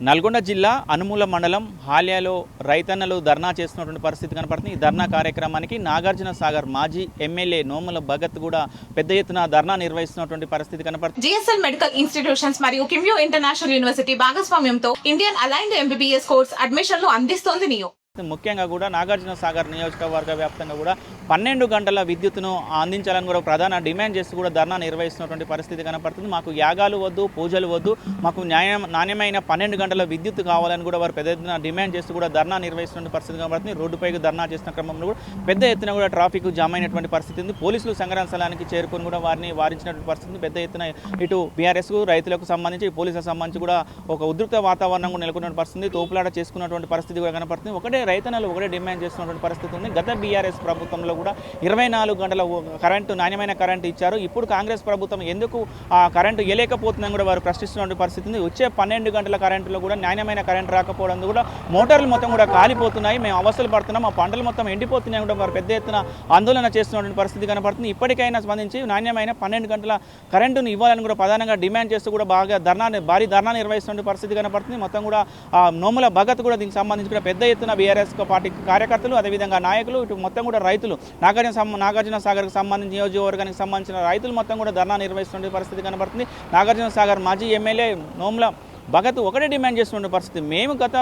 నల్గొండ జిల్లా అనుమూల మండలం హాల్యాలో రైతన్నలు ధర్నా చేస్తున్నటువంటి పరిస్థితి కనపడుతుంది। ఈ ధర్నా కార్యక్రమానికి నాగార్జున సాగర్ మాజీ ఎమ్మెల్యే నోముల భగత్ కూడా పెద్ద ఎత్తున ధర్నా నిర్వహిస్తున్నటువంటి పరిస్థితి కనపడుతుంది। జిఎస్ఎల్ మెడికల్ ఇన్స్టిట్యూషన్స్ మరియు కిమ్యూ ఇంటర్నేషనల్ యూనివర్సిటీ భాగస్వామ్యంతో ఇండియన్ అలైన్డ్ ఎంబీబీఎస్ కోర్స్ అడ్మిషన్లు అందిస్తోంది నియో। ముఖ్యంగా కూడా నాగార్జున సాగర్ నియోజకవర్గ వ్యాప్తంగా కూడా 12 గంటల విద్యుత్తును అందించాలని కూడా ప్రధాన డిమాండ్ చేస్తూ కూడా ధర్నా నిర్వహిస్తున్నటువంటి పరిస్థితి కనపడుతుంది। మాకు యాగాలు వద్దు, పూజలు వద్దు, మాకు నాణ్యమైన 12 గంటల విద్యుత్ కావాలని కూడా వారు పెద్ద ఎత్తున డిమాండ్ చేస్తూ కూడా ధర్నా నిర్వహిస్తున్న పరిస్థితి కనపడుతుంది। రోడ్డుపైకి ధర్నా చేసిన క్రమంలో కూడా పెద్ద ఎత్తున కూడా ట్రాఫిక్ జామ్ అయినటువంటి పరిస్థితి ఉంది। పోలీసులు సంఘటన స్థలానికి చేరుకొని కూడా వారిని వారించినటువంటి పరిస్థితి పెద్ద ఎత్తున ఇటు బీఆర్ఎస్ రైతులకు సంబంధించి పోలీసులకు సంబంధించి కూడా ఒక ఉద్రిక్త వాతావరణం కూడా నెలకొన్న పరిస్థితి, తోపులాట చేసుకున్నటువంటి పరిస్థితి కూడా కనపడుతుంది। ఒకటే రైతన్నలు ఒకటే డిమాండ్ చేస్తున్నటువంటి పరిస్థితి ఉంది। గత బీఆర్ఎస్ ప్రభుత్వంలో కూడా 24 గంటల కరెంటు నాణ్యమైన కరెంటు ఇచ్చారు। ఇప్పుడు కాంగ్రెస్ ప్రభుత్వం ఎందుకు ఆ కరెంటు ఇవ్వలేకపోతుందని కూడా వారు ప్రశ్నిస్తున్న పరిస్థితి ఉంది। వచ్చే 12 గంటల కరెంటులో కూడా నాణ్యమైన కరెంటు రాకపోవడం కూడా మోటార్లు మొత్తం కూడా కాలిపోతున్నాయి, మేము అవస్థలు పడుతున్నాం, ఆ పంటలు మొత్తం ఎండిపోతున్నాయి కూడా వారు పెద్ద ఎత్తున ఆందోళన చేస్తున్నటువంటి పరిస్థితి కనపడుతుంది। ఇప్పటికైనా స్పందించి నాణ్యమైన 12 గంటల కరెంటును ఇవ్వాలని కూడా ప్రధానంగా డిమాండ్ చేస్తూ కూడా భారీ ధర్నా నిర్వహిస్తున్న పరిస్థితి కనపడుతుంది। మొత్తం కూడా నోముల భగత్ కూడా దీనికి సంబంధించి కూడా పెద్ద ఎత్తున బీఆర్ఎస్ పార్టీ కార్యకర్తలు, అదేవిధంగా నాయకులు, ఇటు మొత్తం కూడా రైతులు నాగార్జున సాగర్కి సంబంధించి నియోజకవర్గానికి సంబంధించిన రైతులు మొత్తం కూడా ధర్నా నిర్వహిస్తున్న పరిస్థితి కనబడుతుంది। నాగార్జున సాగర్ మాజీ ఎమ్మెల్యే నోముల భగత్ ఒకటే డిమాండ్ చేస్తున్న పరిస్థితి, మేము గత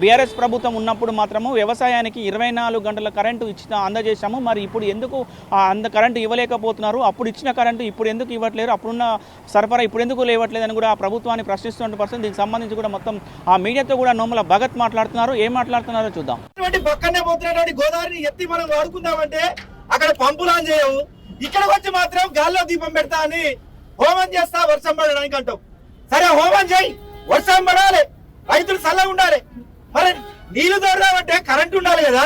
బీఆర్ఎస్ ప్రభుత్వం ఉన్నప్పుడు మాత్రము వ్యవసాయానికి 24 గంటల కరెంటు అందజేశాము, మరి ఇప్పుడు ఎందుకు కరెంటు ఇవ్వలేకపోతున్నారు, అప్పుడు ఇచ్చిన కరెంటు ఇప్పుడు ఎందుకు ఇవ్వట్లేరు, అప్పుడున్న సరఫరా ఇప్పుడు ఎందుకు లేవట్లేదని కూడా ఆ ప్రభుత్వాన్ని ప్రశ్నిస్తున్న పరిస్థితి। దీనికి సంబంధించి కూడా మొత్తం ఆ మీడియాతో కూడా నోముల భగత్ మాట్లాడుతున్నారు, ఏం మాట్లాడుతున్నారో చూద్దాం। పక్కనే పోతున్నటువంటి గోదావరిని ఎత్తి మనం వాడుకుందామంటే అక్కడ పంపులు ఆన్ చేయవు, ఇక్కడ వచ్చి మాత్రం గాల్లో దీపం పెడతా అని హోమం చేస్తా వర్షం పడడానికి అంటావు। సరే హోమం చేయి, వర్షం పడాలి, రైతులు చల్లగా ఉండాలి, మరి నీళ్లు దొరదామంటే కరెంట్ ఉండాలి కదా,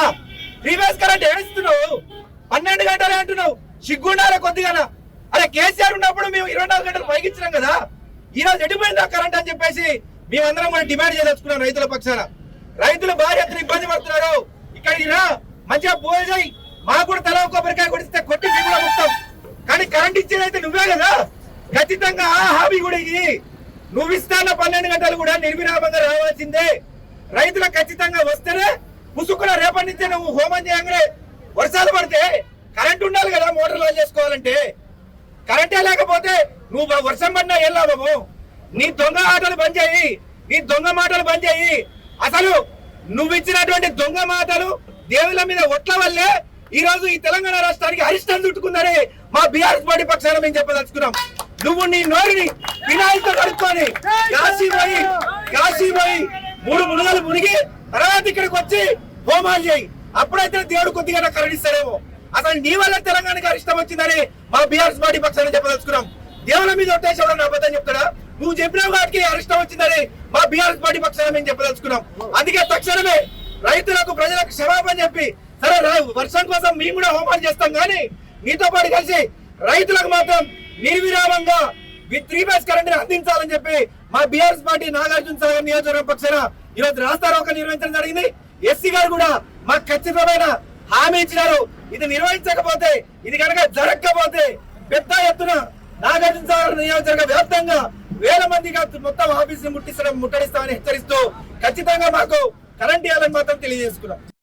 ప్రీవియస్ కరెంట్ ఏమిస్తున్నావు, 12 గంటలే అంటున్నావు, సిగ్గుండాలి కొద్దిగా। అరే కేసీఆర్ ఉన్నప్పుడు మేము 24 గంటలు పైకి ఇచ్చినాం కదా, ఈ రోజు ఎడిపోయిందా కరెంట్ అని చెప్పేసి మేమందరం కూడా డిమాండ్ చేయదలుచుకున్నాం రైతుల పక్షాన। రైతులు భారీ ఎత్తున ఇబ్బంది పడుతున్నారు, ఇక్కడ మంచిగా పూజ చేయి, మాకు కూడా తల కొబ్బరికాయ కొడిస్తే కొట్టి మేము కూడా మొత్తం, కానీ కరెంట్ ఇచ్చేదైతే నువ్వే కదా, ఖచ్చితంగా ఆ హామీ కూడా ఇది నువ్వు ఇస్తాన్న 12 గంటలు కూడా నిర్విరామంగా రావాల్సిందే। రైతులకు ఖచ్చితంగా వస్తేనే పుసుకుల రేపటి నుంచే నువ్వు హోమం చేయగానే వర్షాలు పడితే కరెంట్ ఉండాలి కదా, మోటార్లు ఆన్ చేసుకోవాలంటే కరెంటే లేకపోతే నువ్వు వర్షం పడినా ఏం లాభము? నీ దొంగ ఆటలు బంద్ చేయి, నీ దొంగ మాటలు బంద్ చేయి। అసలు నువ్వు ఇచ్చినటువంటి దొంగ మాటలు దేవుళ్ళ మీద ఒట్ల వల్లే ఈ రోజు ఈ తెలంగాణ రాష్ట్రానికి అరిష్టం చుట్టుకుందని మా బీఆర్ఎస్ పార్టీ పక్షాన మేము చెప్పదలుచుకున్నాం। నువ్వు నీ నోరుని వినాయకుతో కడుక్కొని కాశీ పోయి 3 మునుగలు మునిగి తర్వాత ఇక్కడికి వచ్చి హోమాలు చేయి, అప్పుడైతే దేవుడు కొద్దిగా కరుణిస్తాడేమో। అసలు నీ వల్ల తెలంగాణకి అరిష్టం వచ్చిందని మా బీఆర్ఎస్ పార్టీ పక్షాన చెప్పదలుచుకున్నాం। దేవుళ్ళ మీద ఒట్టేసేవాడు అబద్ధం చెప్తాడా? నువ్వు చెప్పినావు వాటికి అరిష్టం వచ్చిందని మా బీఆర్ఎస్ పార్టీ పక్షాన మేము చెప్పదలుచుకున్నాం। అందుకే తక్షణమే రైతులకు ప్రజలకు క్షమాపణ చెప్పి, సరే వర్షం కోసం మేము కూడా హోమాలు చేస్తాం, కానీ మీతో పాటు కలిసి రైతులకు మాత్రం నిర్విరామంగా 3 ఫేజ్ కరెంట్ అందించాలని చెప్పి మా బీఆర్ఎస్ పార్టీ నాగార్జున సాగర్ నియోజకవర్గం పక్షాన ఈరోజు రాస్తారోకో నిర్వహించడం జరిగింది। ఎస్సీ గారు కూడా మాకు ఖచ్చితమైన హామీ ఇచ్చినారు, ఇది నిర్వహించకపోతే, ఇది కనుక జరగకపోతే పెద్ద ఎత్తున నాగార్జున సాగర్ నియోజకవర్గ వ్యాప్తంగా వేల మందిగా మొత్తం ఆఫీసుని ముట్టడిస్తామని హెచ్చరిస్తూ ఖచ్చితంగా మాకు కరెంట్ ఇవ్వాలని మాత్రం తెలియజేసుకున్నాం।